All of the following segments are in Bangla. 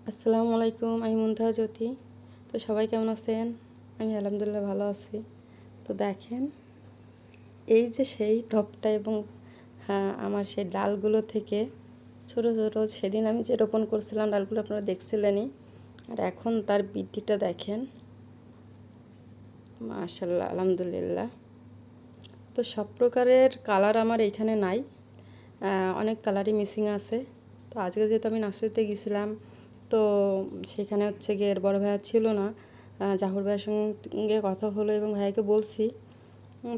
আসসালামু আলাইকুম, আমি মুনতাহা জ্যোতি। তো সবাই কেমন আছেন? আমি আলহামদুলিল্লাহ ভালো আছি। তো দেখেন, এই যে সেই টবটা এবং হ্যাঁ আমার সেই ডালগুলো থেকে ছোট ছোট সেদিন আমি যে রোপণ করছিলাম ডালগুলো আপনারা দেখছিলেনই। আর এখন তার বৃদ্ধিটা দেখেন, মাশাআল্লাহ আলহামদুলিল্লাহ। তো সব প্রকারের কালার আমার এইখানে নাই, অনেক কালারই মিসিং আছে। তো আজকে যেহেতু আমি নার্সারিতে গেছিলাম, তো সেখানে হচ্ছে গিয়ে এর বড় ভাইয়া ছিল না। জাফর ভাইয়ের সঙ্গে কথা হলো এবং ভাইয়াকে বলছি।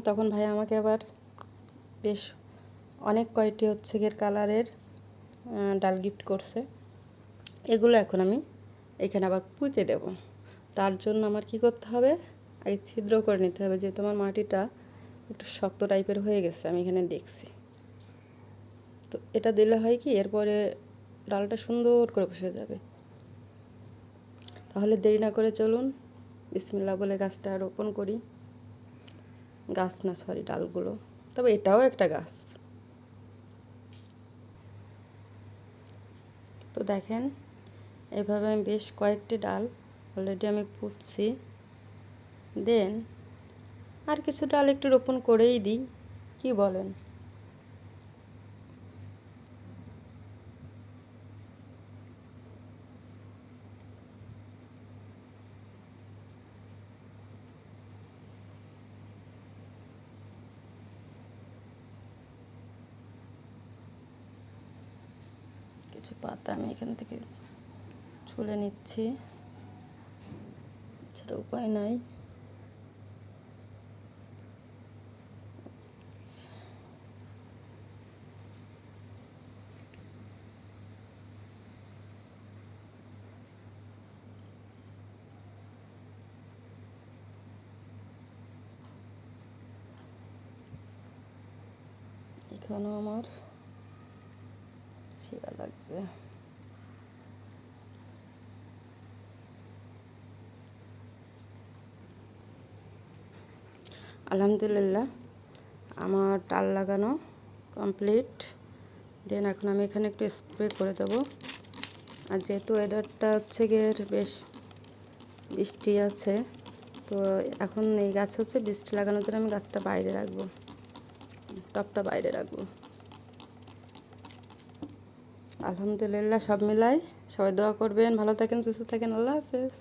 তখন ভাইয়া আমাকে আবার বেশ অনেক কয়টি হচ্ছে গিয়ে কালারের ডাল গিফট করছে। এগুলো এখন আমি এখানে আবার পুঁতে দেব। তার জন্য আমার কি করতে হবে, আগে ছিদ্র করে নিতে হবে, যেহেতু আমার মাটিটা একটু শক্ত টাইপের হয়ে গেছে আমি এখানে দেখছি। তো এটা দিলে হয় কি, এরপরে ডালটা সুন্দর করে বসে যাবে। তাহলে দেরি না করে চলুন বিসমিল্লাহ বলে গাছটা রোপণ করি। গাছ না, সরি, ডালগুলো। তবে এটাও একটা গাছ। তো দেখেন, এভাবে আমি বেশ কয়েকটি ডাল অলরেডি আমি পুঁতছি। দেন আর কিছু ডাল একটু রোপণ করেই দিই, কি বলেন? কিছু পাতা আমি এখান থেকে ছুলে নিচ্ছি, সেটা উপায় নাই। এখানেও আমার ছিঁড়া লাগবে। আলহামদুলিল্লাহ আমার ডাল লাগানো কমপ্লিট। দেন এখন আমি এখানে একটু স্প্রে করে দেবো। আর যেহেতু ওয়েদারটা হচ্ছে গিয়ে বেশ বৃষ্টি আছে, তো এখন এই গাছ হচ্ছে বৃষ্টি লাগানোর জন্য আমি গাছটা বাইরে রাখবো, টবটা বাইরে রাখবো। আলহামদুলিল্লাহ সব মিলাই সবাই দোয়া করবেন, ভালো থাকেন, সুস্থ থাকেন। আল্লাহ হাফেজ।